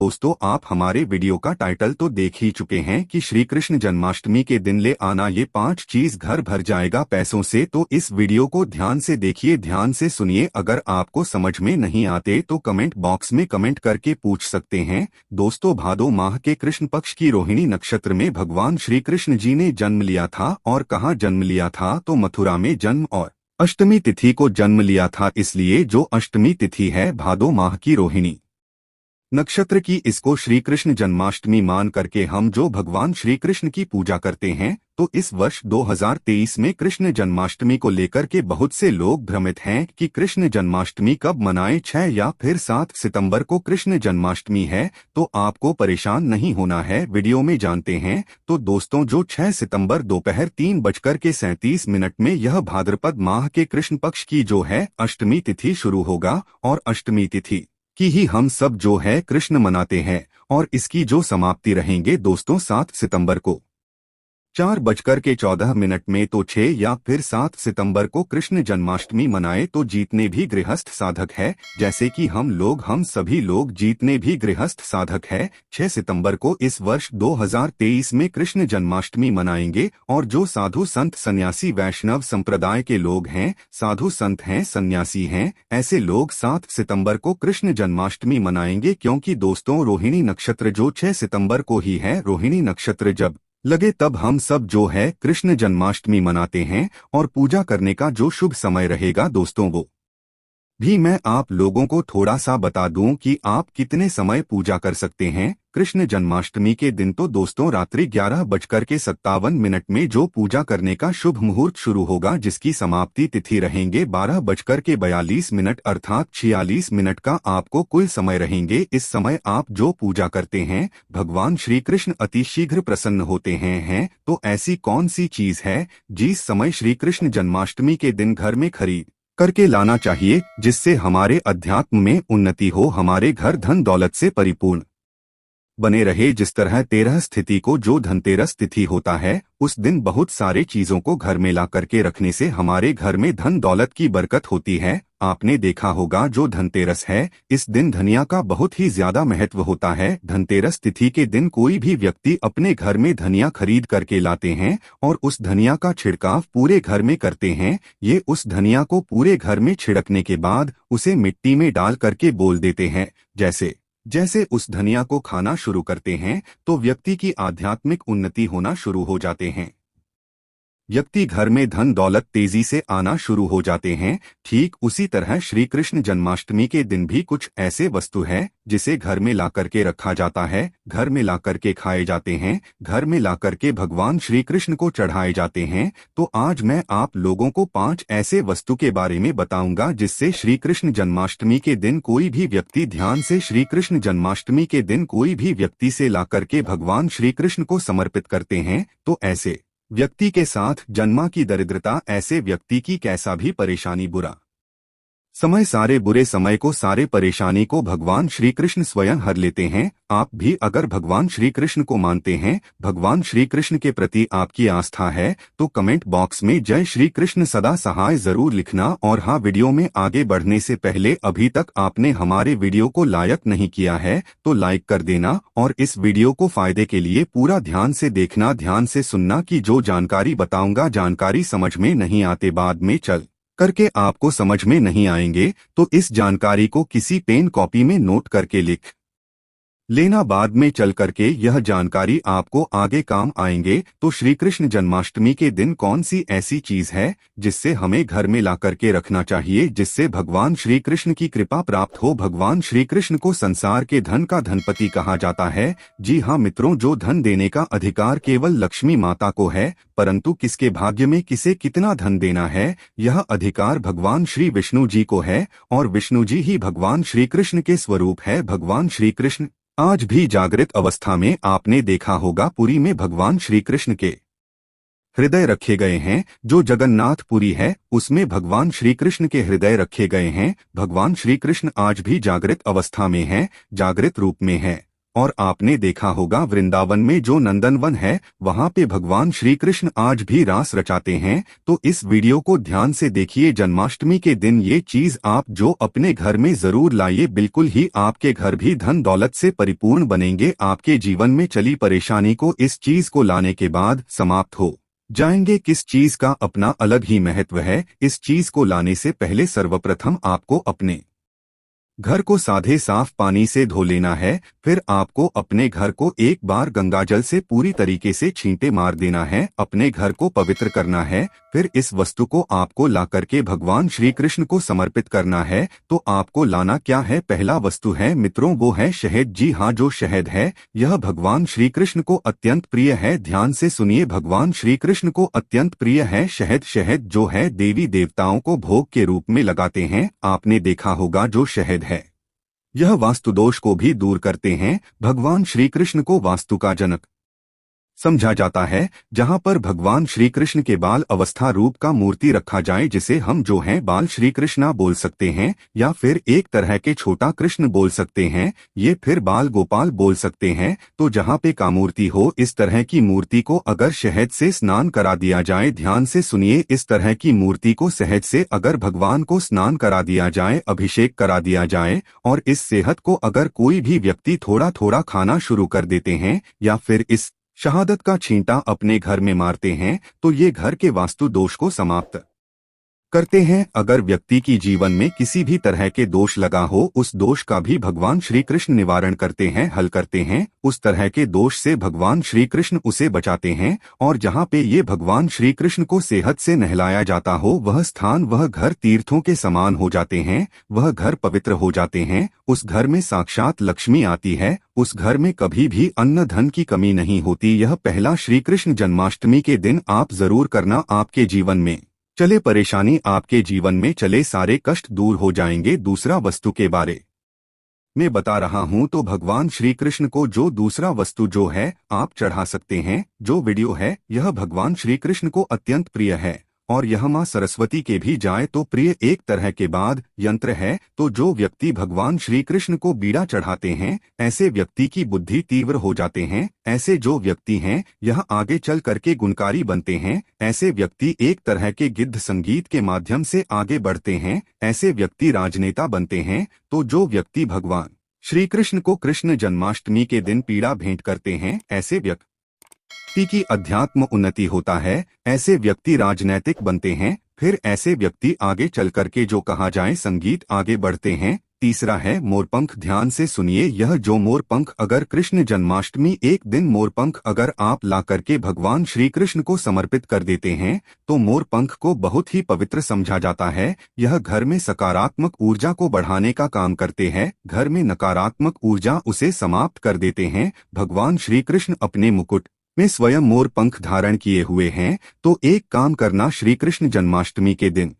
दोस्तों, आप हमारे वीडियो का टाइटल तो देख ही चुके हैं कि श्री कृष्ण जन्माष्टमी के दिन ले आना ये 5 चीज घर भर जाएगा पैसों से। तो इस वीडियो को ध्यान से देखिए, ध्यान से सुनिए। अगर आपको समझ में नहीं आते तो कमेंट बॉक्स में कमेंट करके पूछ सकते हैं। दोस्तों, भादो माह के कृष्ण पक्ष की रोहिणी नक्षत्र में भगवान श्री कृष्ण जी ने जन्म लिया था। और कहाँ जन्म लिया था? तो मथुरा में जन्म और अष्टमी तिथि को जन्म लिया था। इसलिए जो अष्टमी तिथि है भादो माह की रोहिणी नक्षत्र की, इसको श्री कृष्ण जन्माष्टमी मान करके हम जो भगवान श्री कृष्ण की पूजा करते हैं। तो इस वर्ष 2023 में कृष्ण जन्माष्टमी को लेकर के बहुत से लोग भ्रमित हैं कि कृष्ण जन्माष्टमी कब मनाएं, 6 या फिर 7 सितंबर को कृष्ण जन्माष्टमी है। तो आपको परेशान नहीं होना है, वीडियो में जानते हैं। तो दोस्तों, जो 6 सितंबर दोपहर 3:37 में यह भाद्रपद माह के कृष्ण पक्ष की जो है अष्टमी तिथि शुरू होगा। और अष्टमी तिथि की ही हम सब जो है कृष्ण मनाते हैं। और इसकी जो समाप्ति रहेंगे दोस्तों 7 सितंबर को 4:14 में। तो 6 या फिर 7 सितंबर को कृष्ण जन्माष्टमी मनाए तो जीतने भी गृहस्थ साधक है। जैसे कि हम सभी लोग जीतने भी गृहस्थ साधक है। 6 सितंबर को इस वर्ष 2023 में कृष्ण जन्माष्टमी मनाएंगे। और जो साधु संत सन्यासी वैष्णव संप्रदाय के लोग हैं, साधु संत हैं, सन्यासी हैं, ऐसे लोग 7 सितंबर को कृष्ण जन्माष्टमी मनाएंगे। क्योंकि दोस्तों, रोहिणी नक्षत्र जो 6 सितंबर को ही है, रोहिणी नक्षत्र जब लगे तब हम सब जो है कृष्ण जन्माष्टमी मनाते हैं। और पूजा करने का जो शुभ समय रहेगा दोस्तों, वो भी मैं आप लोगों को थोड़ा सा बता दूं कि आप कितने समय पूजा कर सकते हैं कृष्ण जन्माष्टमी के दिन। तो दोस्तों, रात्रि 11:57 में जो पूजा करने का शुभ मुहूर्त शुरू होगा, जिसकी समाप्ति तिथि रहेंगे 12:42 अर्थात 46 मिनट का आपको कुल समय रहेंगे। इस समय आप जो पूजा करते हैं भगवान श्री कृष्ण अति शीघ्र प्रसन्न होते हैं। तो ऐसी कौन सी चीज है जिस समय श्री कृष्ण जन्माष्टमी के दिन घर में खरीद करके लाना चाहिए, जिससे हमारे अध्यात्म में उन्नति हो, हमारे घर धन दौलत से परिपूर्ण बने रहे। जिस तरह 13 स्थिति को जो धनतेरस तिथि होता है, उस दिन बहुत सारे चीजों को घर में ला करके रखने से हमारे घर में धन दौलत की बरकत होती है। आपने देखा होगा जो धनतेरस है, इस दिन धनिया का बहुत ही ज्यादा महत्व होता है। धनतेरस तिथि के दिन कोई भी व्यक्ति अपने घर में धनिया खरीद करके लाते हैं और उस धनिया का छिड़काव पूरे घर में करते हैं। ये उस धनिया को पूरे घर में छिड़कने के बाद उसे मिट्टी में डाल करके बोल देते हैं। जैसे उस धनिया को खाना शुरू करते हैं तो व्यक्ति की आध्यात्मिक उन्नति होना शुरू हो जाते हैं। व्यक्ति घर में धन दौलत तेजी से आना शुरू हो जाते हैं। ठीक उसी तरह श्री कृष्ण जन्माष्टमी के दिन भी कुछ ऐसे वस्तु है जिसे घर में ला करके रखा जाता है, घर में ला करके खाए जाते हैं, घर में ला करके भगवान श्री कृष्ण को चढ़ाए जाते हैं। तो आज मैं आप लोगों को 5 ऐसे वस्तु के बारे में बताऊंगा जिससे श्री कृष्ण जन्माष्टमी के दिन कोई भी व्यक्ति ध्यान से श्री कृष्ण जन्माष्टमी के दिन कोई भी व्यक्ति से ला करके भगवान श्री कृष्ण को समर्पित करते हैं। तो ऐसे व्यक्ति के साथ जन्मा की दरिद्रता, ऐसे व्यक्ति की कैसा भी परेशानी, बुरा समय, सारे बुरे समय को, सारे परेशानी को भगवान श्री कृष्ण स्वयं हर लेते हैं। आप भी अगर भगवान श्री कृष्ण को मानते हैं, भगवान श्री कृष्ण के प्रति आपकी आस्था है, तो कमेंट बॉक्स में जय श्री कृष्ण सदा सहाय जरूर लिखना। और हाँ, वीडियो में आगे बढ़ने से पहले अभी तक आपने हमारे वीडियो को लाइक नहीं किया है तो लाइक कर देना। और इस वीडियो को फायदे के लिए पूरा ध्यान से देखना, ध्यान से सुनना कि जो जानकारी बताऊंगा, जानकारी समझ में नहीं आते बाद में चल करके आपको समझ में नहीं आएंगे, तो इस जानकारी को किसी पेन कॉपी में नोट करके लिख लेना, बाद में चल करके यह जानकारी आपको आगे काम आएंगे। तो श्री कृष्ण जन्माष्टमी के दिन कौन सी ऐसी चीज है जिससे हमें घर में ला करके रखना चाहिए, जिससे भगवान श्री कृष्ण की कृपा प्राप्त हो। भगवान श्री कृष्ण को संसार के धन का धनपति कहा जाता है। जी हाँ मित्रों, जो धन देने का अधिकार केवल लक्ष्मी माता को है, परंतु किसके भाग्य में किसे कितना धन देना है, यह अधिकार भगवान श्री विष्णु जी को है। और विष्णु जी ही भगवान श्री कृष्ण के स्वरूप है। भगवान श्री कृष्ण आज भी जागृत अवस्था में आपने देखा होगा पुरी में भगवान श्री कृष्ण के हृदय रखे गए हैं। जो जगन्नाथपुरी है उसमें भगवान श्री कृष्ण के हृदय रखे गए हैं। भगवान श्री कृष्ण आज भी जागृत अवस्था में हैं, जागृत रूप में हैं। और आपने देखा होगा वृंदावन में जो नंदनवन है वहाँ पे भगवान श्री कृष्ण आज भी रास रचाते हैं। तो इस वीडियो को ध्यान से देखिए। जन्माष्टमी के दिन ये चीज आप जो अपने घर में जरूर लाइए, बिल्कुल ही आपके घर भी धन दौलत से परिपूर्ण बनेंगे। आपके जीवन में चली परेशानी को इस चीज को लाने के बाद समाप्त हो जाएंगे। किस चीज का अपना अलग ही महत्व है। इस चीज को लाने से पहले सर्वप्रथम आपको अपने घर को साधे साफ पानी से धो लेना है। फिर आपको अपने घर को एक बार गंगाजल से पूरी तरीके से छींटे मार देना है, अपने घर को पवित्र करना है। फिर इस वस्तु को आपको ला करके भगवान श्री कृष्ण को समर्पित करना है। तो आपको लाना क्या है? पहला वस्तु है मित्रों वो है शहद। जी हाँ, जो शहद है यह भगवान श्री कृष्ण को अत्यंत प्रिय है। ध्यान से सुनिए, भगवान श्री कृष्ण को अत्यंत प्रिय है शहद। शहद जो है देवी देवताओं को भोग के रूप में लगाते हैं। आपने देखा होगा जो शहद है यह वास्तु दोष को भी दूर करते हैं। भगवान श्री कृष्ण को वास्तु का जनक समझा जाता है। जहां पर भगवान श्री कृष्ण के बाल अवस्था रूप का मूर्ति रखा जाए, जिसे हम जो है बाल श्री कृष्णा बोल सकते हैं, या फिर एक तरह के छोटा कृष्ण बोल सकते हैं, ये फिर बाल गोपाल बोल सकते हैं। तो जहां पे का मूर्ति हो, इस तरह की मूर्ति को अगर शहद से स्नान करा दिया जाए, ध्यान से सुनिए, इस तरह की मूर्ति को शहद से अगर भगवान को स्नान करा दिया जाए, अभिषेक करा दिया जाए, और इस सेहत को अगर कोई भी व्यक्ति थोड़ा थोड़ा खाना शुरू कर देते हैं, या फिर इस शहादत का छींटा अपने घर में मारते हैं, तो ये घर के वास्तु दोष को समाप्त करते हैं। अगर व्यक्ति की जीवन में किसी भी तरह के दोष लगा हो, उस दोष का भी भगवान श्री कृष्ण निवारण करते हैं, हल करते हैं। उस तरह के दोष से भगवान श्री कृष्ण उसे बचाते हैं। और जहाँ पे ये भगवान श्री कृष्ण को सेहत से नहलाया जाता हो, वह स्थान, वह घर तीर्थों के समान हो जाते हैं, वह घर पवित्र हो जाते हैं। उस घर में साक्षात लक्ष्मी आती है, उस घर में कभी भी अन्न धन की कमी नहीं होती। यह पहला श्री कृष्ण जन्माष्टमी के दिन आप जरूर करना। आपके जीवन में चले परेशानी, आपके जीवन में चले सारे कष्ट दूर हो जाएंगे। दूसरा वस्तु के बारे में बता रहा हूं, तो भगवान श्री कृष्ण को जो दूसरा वस्तु जो है आप चढ़ा सकते हैं। जो वीडियो है यह भगवान श्री कृष्ण को अत्यंत प्रिय है, और यह मां सरस्वती के भी जाए तो प्रिय एक तरह के बाद यंत्र है। तो जो व्यक्ति भगवान श्री कृष्ण को बीड़ा चढ़ाते हैं, ऐसे व्यक्ति की बुद्धि तीव्र हो जाते हैं। ऐसे जो व्यक्ति हैं यह आगे चल करके गुणकारी बनते हैं। ऐसे व्यक्ति एक तरह के गिद्ध संगीत के माध्यम से आगे बढ़ते हैं। ऐसे व्यक्ति राजनेता बनते हैं। तो जो व्यक्ति भगवान श्री कृष्ण को कृष्ण जन्माष्टमी के दिन पीड़ा भेंट करते हैं, ऐसे व्यक्ति की अध्यात्म उन्नति होता है। ऐसे व्यक्ति राजनैतिक बनते हैं। फिर ऐसे व्यक्ति आगे चल करके जो कहा जाए संगीत आगे बढ़ते हैं। तीसरा है मोरपंख। ध्यान से सुनिए, यह जो मोरपंख अगर कृष्ण जन्माष्टमी एक दिन मोरपंख अगर आप ला करके भगवान श्री कृष्ण को समर्पित कर देते हैं, तो मोरपंख को बहुत ही पवित्र समझा जाता है। यह घर में सकारात्मक ऊर्जा को बढ़ाने का काम करते हैं। घर में नकारात्मक ऊर्जा उसे समाप्त कर देते हैं। भगवान श्री कृष्ण अपने मुकुट में स्वयं मोर पंख धारण किए हुए हैं। तो एक काम करना, श्री कृष्ण जन्माष्टमी के दिन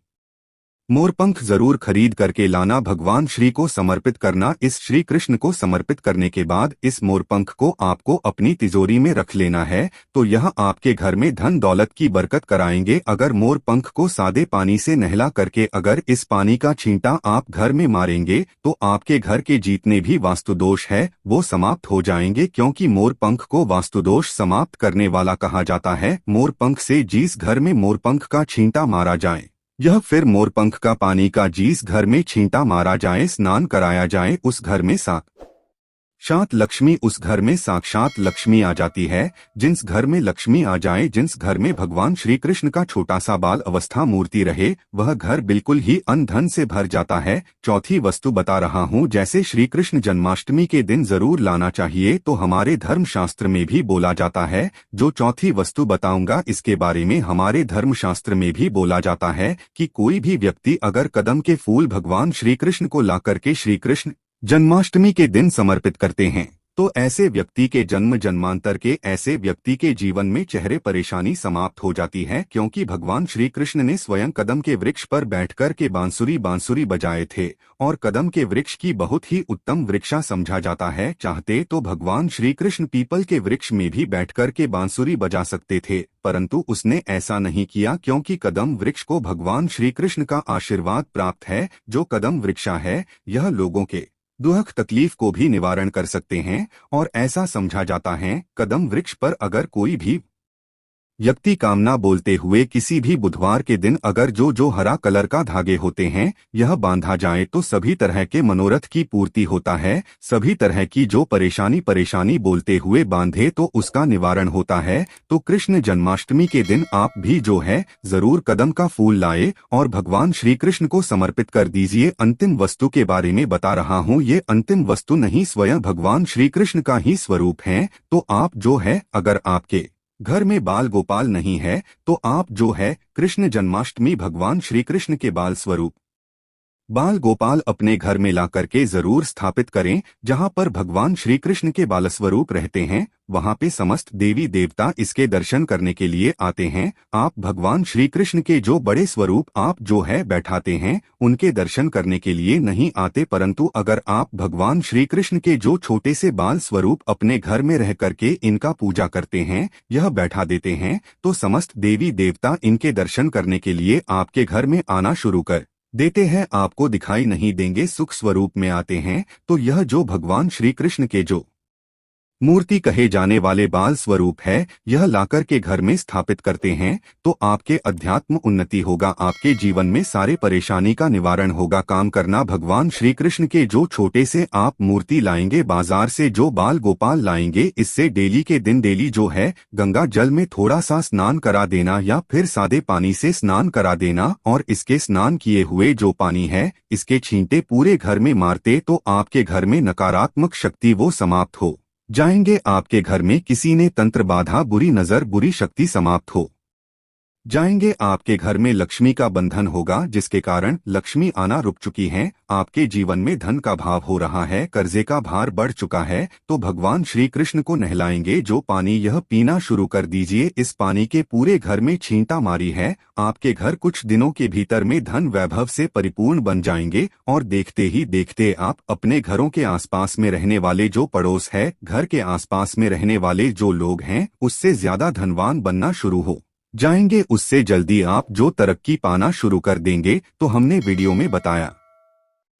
मोरपंख जरूर खरीद करके लाना, भगवान श्री को समर्पित करना। इस श्री कृष्ण को समर्पित करने के बाद इस मोरपंख को आपको अपनी तिजोरी में रख लेना है। तो यह आपके घर में धन दौलत की बरकत कराएंगे। अगर मोरपंख को सादे पानी से नहला करके अगर इस पानी का छींटा आप घर में मारेंगे, तो आपके घर के जितने भी वास्तु दोष है वो समाप्त हो जाएंगे। क्योंकि मोरपंख को वास्तु दोष समाप्त करने वाला कहा जाता है। मोरपंख से जिस घर में मोरपंख का छींटा मारा जाए, यह फिर मोरपंख का पानी का जिस घर में छींटा मारा जाए, स्नान कराया जाए, उस घर में साक्षात लक्ष्मी, उस घर में साक्षात लक्ष्मी आ जाती है। जिस घर में लक्ष्मी आ जाए, जिस घर में भगवान श्री कृष्ण का छोटा सा बाल अवस्था मूर्ति रहे, वह घर बिल्कुल ही अन्न धन से भर जाता है। चौथी वस्तु बता रहा हूँ, जैसे श्री कृष्ण जन्माष्टमी के दिन जरूर लाना चाहिए, तो हमारे धर्मशास्त्र में भी बोला जाता है। जो चौथी वस्तु बताऊंगा इसके बारे में हमारे धर्मशास्त्र में भी बोला जाता है कि कोई भी व्यक्ति अगर कदम के फूल भगवान श्री कृष्ण को ला करके श्री कृष्ण जन्माष्टमी के दिन समर्पित करते हैं, तो ऐसे व्यक्ति के जन्म जन्मांतर के ऐसे व्यक्ति के जीवन में चेहरे परेशानी समाप्त हो जाती है। क्योंकि भगवान श्री कृष्ण ने स्वयं कदम के वृक्ष पर बैठकर के बांसुरी बजाए थे, और कदम के वृक्ष की बहुत ही उत्तम वृक्षा समझा जाता है। चाहते तो भगवान श्री कृष्ण पीपल के वृक्ष में भी बैठकर के बांसुरी बजा सकते थे, परंतु उसने ऐसा नहीं किया। क्योंकि कदम वृक्ष को भगवान श्री कृष्ण का आशीर्वाद प्राप्त है। जो कदम वृक्षा है यह लोगों के दुख तकलीफ को भी निवारण कर सकते हैं। और ऐसा समझा जाता है कदम वृक्ष पर अगर कोई भी व्यक्ति कामना बोलते हुए किसी भी बुधवार के दिन अगर जो हरा कलर का धागे होते हैं यह बांधा जाए तो सभी तरह के मनोरथ की पूर्ति होता है। सभी तरह की जो परेशानी बोलते हुए बांधे तो उसका निवारण होता है। तो कृष्ण जन्माष्टमी के दिन आप भी जो है जरूर कदम का फूल लाए और भगवान श्री कृष्ण को समर्पित कर दीजिए। अंतिम वस्तु के बारे में बता रहा हूँ, ये अंतिम वस्तु नहीं स्वयं भगवान श्री कृष्ण का ही स्वरूप है। तो आप जो है अगर आपके घर में बाल गोपाल नहीं है तो आप जो है कृष्ण जन्माष्टमी भगवान श्री कृष्ण के बाल स्वरूप बाल गोपाल अपने घर में ला करके जरूर स्थापित करें। जहां पर भगवान श्री कृष्ण के बाल स्वरूप रहते हैं वहां पे समस्त देवी देवता इसके दर्शन करने के लिए आते हैं। आप भगवान श्री कृष्ण के जो बड़े स्वरूप आप जो है बैठाते हैं उनके दर्शन करने के लिए नहीं आते, परंतु अगर आप भगवान श्री कृष्ण के जो छोटे से बाल स्वरूप अपने घर में रह करके इनका पूजा करते हैं, यह बैठा देते हैं, तो समस्त देवी देवता इनके दर्शन करने के लिए आपके घर में आना शुरू कर देते हैं। आपको दिखाई नहीं देंगे, सुख स्वरूप में आते हैं। तो यह जो भगवान श्री कृष्ण के जो मूर्ति कहे जाने वाले बाल स्वरूप है यह लाकर के घर में स्थापित करते हैं तो आपके अध्यात्म उन्नति होगा, आपके जीवन में सारे परेशानी का निवारण होगा। काम करना भगवान श्री कृष्ण के जो छोटे से आप मूर्ति लाएंगे, बाजार से जो बाल गोपाल लाएंगे, इससे डेली के दिन डेली जो है गंगा जल में थोड़ा सा स्नान करा देना या फिर सादे पानी से स्नान करा देना और इसके स्नान किए हुए जो पानी है इसके छींटे पूरे घर में मारते तो आपके घर में नकारात्मक शक्ति वो समाप्त हो जाएंगे। आपके घर में किसी ने तंत्र बाधा, बुरी नजर, बुरी शक्ति समाप्त हो जाएंगे। आपके घर में लक्ष्मी का बंधन होगा जिसके कारण लक्ष्मी आना रुक चुकी हैं। आपके जीवन में धन का भाव हो रहा है, कर्जे का भार बढ़ चुका है, तो भगवान श्री कृष्ण को नहलाएंगे जो पानी यह पीना शुरू कर दीजिए। इस पानी के पूरे घर में छींटा मारी है, आपके घर कुछ दिनों के भीतर में धन वैभव से परिपूर्ण बन जाएंगे। और देखते ही देखते आप अपने घरों के आसपास में रहने वाले जो पड़ोस है, घर के आसपास में रहने वाले जो लोग हैं उससे ज्यादा धनवान बनना शुरू हो जाएंगे। उससे जल्दी आप जो तरक्की पाना शुरू कर देंगे। तो हमने वीडियो में बताया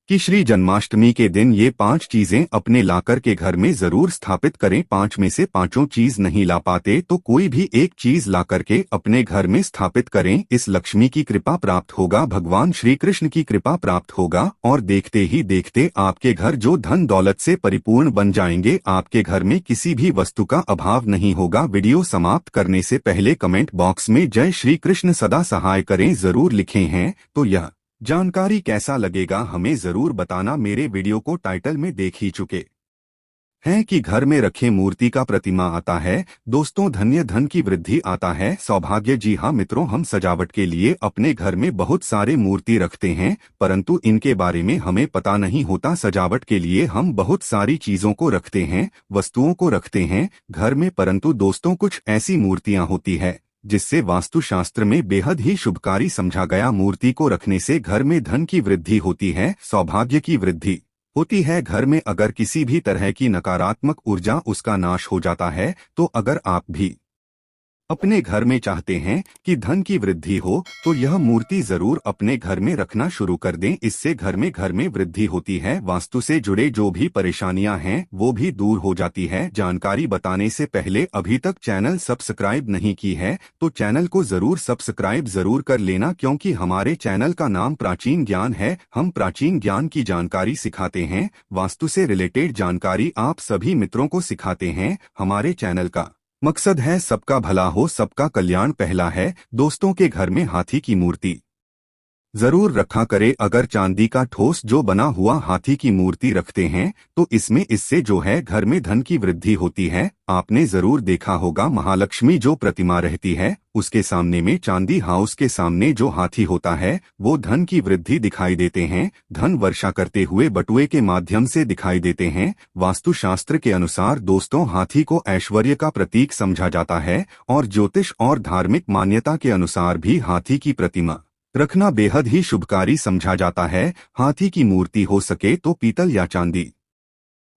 कि श्री जन्माष्टमी के दिन ये 5 चीजें अपने लाकर के घर में जरूर स्थापित करें। 5 में से 5 चीज नहीं ला पाते तो कोई भी एक चीज ला करके अपने घर में स्थापित करें। इस लक्ष्मी की कृपा प्राप्त होगा, भगवान श्री कृष्ण की कृपा प्राप्त होगा और देखते ही देखते आपके घर जो धन दौलत से परिपूर्ण बन जाएंगे। आपके घर में किसी भी वस्तु का अभाव नहीं होगा। वीडियो समाप्त करने से पहले कमेंट बॉक्स में जय श्री कृष्ण सदा सहाय करें जरूर लिखे हैं। तो यह जानकारी कैसा लगेगा हमें जरूर बताना। मेरे वीडियो को टाइटल में देख ही चुके हैं कि घर में रखे मूर्ति का प्रतिमा आता है दोस्तों, धन्य धन की वृद्धि आता है, सौभाग्य। जी हाँ मित्रों, हम सजावट के लिए अपने घर में बहुत सारे मूर्ति रखते हैं परंतु इनके बारे में हमें पता नहीं होता। सजावट के लिए हम बहुत सारी चीजों को रखते हैं, वस्तुओं को रखते हैं घर में, परंतु दोस्तों कुछ ऐसी मूर्तियां होती है जिससे वास्तुशास्त्र में बेहद ही शुभकारी समझा गया। मूर्ति को रखने से घर में धन की वृद्धि होती है, सौभाग्य की वृद्धि होती है। घर में अगर किसी भी तरह की नकारात्मक ऊर्जा उसका नाश हो जाता है। तो अगर आप भी अपने घर में चाहते हैं कि धन की वृद्धि हो तो यह मूर्ति जरूर अपने घर में रखना शुरू कर दें। इससे घर में वृद्धि होती है, वास्तु से जुड़े जो भी परेशानियां हैं वो भी दूर हो जाती है। जानकारी बताने से पहले अभी तक चैनल सब्सक्राइब नहीं की है तो चैनल को जरूर सब्सक्राइब जरूर कर लेना, क्योंकि हमारे चैनल का नाम प्राचीन ज्ञान है। हम प्राचीन ज्ञान की जानकारी सिखाते हैं, वास्तु से रिलेटेड जानकारी आप सभी मित्रों को सिखाते हैं। हमारे चैनल का मकसद है सबका भला हो, सबका कल्याण पहला है। दोस्तों के घर में हाथी की मूर्ति जरूर रखा करे। अगर चांदी का ठोस जो बना हुआ हाथी की मूर्ति रखते हैं तो इससे जो है घर में धन की वृद्धि होती है। आपने जरूर देखा होगा महालक्ष्मी जो प्रतिमा रहती है उसके सामने में चांदी हाउस के सामने जो हाथी होता है वो धन की वृद्धि दिखाई देते हैं, धन वर्षा करते हुए बटुए के माध्यम से दिखाई देते हैं। वास्तुशास्त्र के अनुसार दोस्तों हाथी को ऐश्वर्य का प्रतीक समझा जाता है और ज्योतिष और धार्मिक मान्यता के अनुसार भी हाथी की प्रतिमा रखना बेहद ही शुभकारी समझा जाता है। हाथी की मूर्ति हो सके तो पीतल या चांदी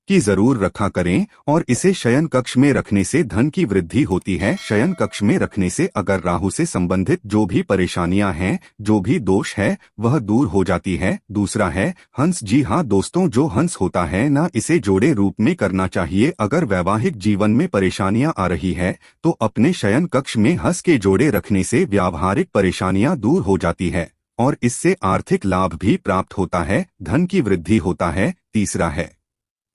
की जरूर रखा करें और इसे शयन कक्ष में रखने से धन की वृद्धि होती है। शयन कक्ष में रखने से अगर राहु से संबंधित जो भी परेशानियां हैं, जो भी दोष है, वह दूर हो जाती है। दूसरा है हंस। जी हाँ दोस्तों, जो हंस होता है ना, इसे जोड़े रूप में करना चाहिए। अगर वैवाहिक जीवन में परेशानियां आ रही है तो अपने शयन कक्ष में हंस के जोड़े रखने से व्यावहारिक परेशानियां दूर हो जाती है और इससे आर्थिक लाभ भी प्राप्त होता है, धन की वृद्धि होता है। तीसरा है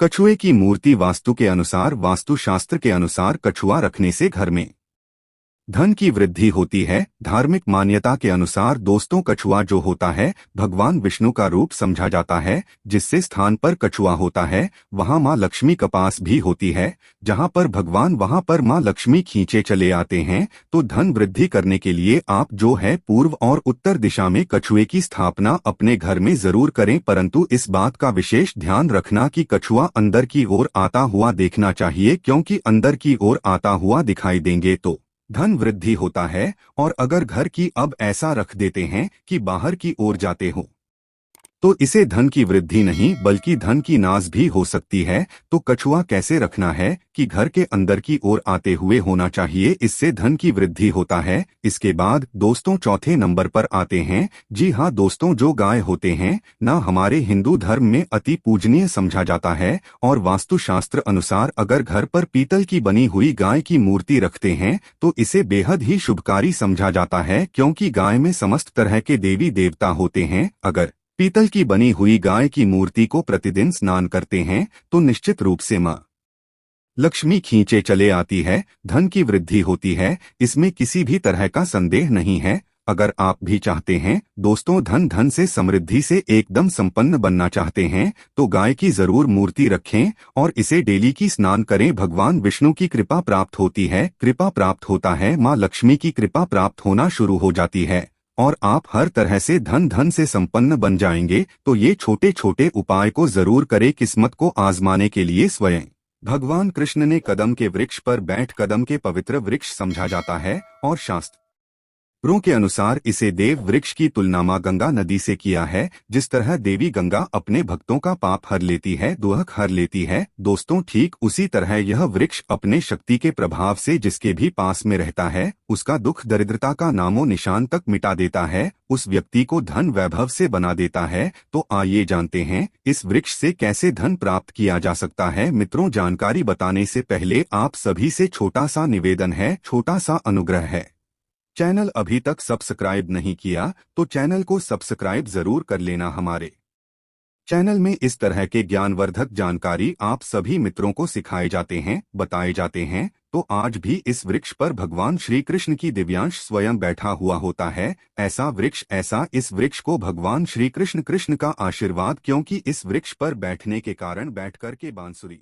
कछुए की मूर्ति। वास्तु के अनुसार, वास्तुशास्त्र के अनुसार कछुआ रखने से घर में धन की वृद्धि होती है। धार्मिक मान्यता के अनुसार दोस्तों, कछुआ जो होता है भगवान विष्णु का रूप समझा जाता है। जिससे स्थान पर कछुआ होता है वहां मां लक्ष्मी का पास भी होती है। जहां पर भगवान वहां पर मां लक्ष्मी खींचे चले आते हैं। तो धन वृद्धि करने के लिए आप जो है पूर्व और उत्तर दिशा में कछुए की स्थापना अपने घर में जरूर करें, परंतु इस बात का विशेष ध्यान रखना कि कछुआ अंदर की ओर आता हुआ देखना चाहिए, क्योंकि अंदर की ओर आता हुआ दिखाई देंगे तो धन वृद्धि होता है। और अगर घर की अब ऐसा रख देते हैं कि बाहर की ओर जाते हो तो इसे धन की वृद्धि नहीं बल्कि धन की नाश भी हो सकती है। तो कछुआ कैसे रखना है कि घर के अंदर की ओर आते हुए होना चाहिए, इससे धन की वृद्धि होता है। इसके बाद दोस्तों चौथे नंबर पर आते हैं। जी हाँ दोस्तों, जो गाय होते हैं ना, हमारे हिंदू धर्म में अति पूजनीय समझा जाता है और वास्तुशास्त्र अनुसार अगर घर पर पीतल की बनी हुई गाय की मूर्ति रखते हैं तो इसे बेहद ही शुभकारी समझा जाता है, क्योंकि गाय में समस्त तरह के देवी देवता होते हैं। अगर पीतल की बनी हुई गाय की मूर्ति को प्रतिदिन स्नान करते हैं तो निश्चित रूप से मां लक्ष्मी खींचे चले आती है, धन की वृद्धि होती है। इसमें किसी भी तरह का संदेह नहीं है। अगर आप भी चाहते हैं दोस्तों धन से समृद्धि से एकदम संपन्न बनना चाहते हैं तो गाय की जरूर मूर्ति रखें और इसे डेली की स्नान करें। भगवान विष्णु की कृपा प्राप्त होती है, कृपा प्राप्त होता है, मां लक्ष्मी की कृपा प्राप्त होना शुरू हो जाती है और आप हर तरह से धन से संपन्न बन जाएंगे। तो ये छोटे छोटे उपाय को जरूर करें। किस्मत को आजमाने के लिए स्वयं भगवान कृष्ण ने कदम के वृक्ष पर बैठ कदम के पवित्र वृक्ष समझा जाता है और शास्त्रों के अनुसार इसे देव वृक्ष की तुलना मां गंगा नदी से किया है। जिस तरह देवी गंगा अपने भक्तों का पाप हर लेती है, दुख हर लेती है, दोस्तों ठीक उसी तरह यह वृक्ष अपने शक्ति के प्रभाव से जिसके भी पास में रहता है उसका दुख दरिद्रता का नामो निशान तक मिटा देता है, उस व्यक्ति को धन वैभव से बना देता है। तो आइए जानते हैं इस वृक्ष से कैसे धन प्राप्त किया जा सकता है। मित्रों, जानकारी बताने से पहले आप सभी से छोटा सा निवेदन है, छोटा सा अनुग्रह है। चैनल अभी तक सब्सक्राइब नहीं किया तो चैनल को सब्सक्राइब जरूर कर लेना। हमारे चैनल में इस तरह के ज्ञानवर्धक जानकारी आप सभी मित्रों को सिखाए जाते हैं, बताए जाते हैं। तो आज भी इस वृक्ष पर भगवान श्री कृष्ण की दिव्यांश स्वयं बैठा हुआ होता है। ऐसा वृक्ष, ऐसा इस वृक्ष को भगवान श्री कृष्ण का आशीर्वाद, क्योंकि इस वृक्ष पर बैठने के कारण बैठकर के बांसुरी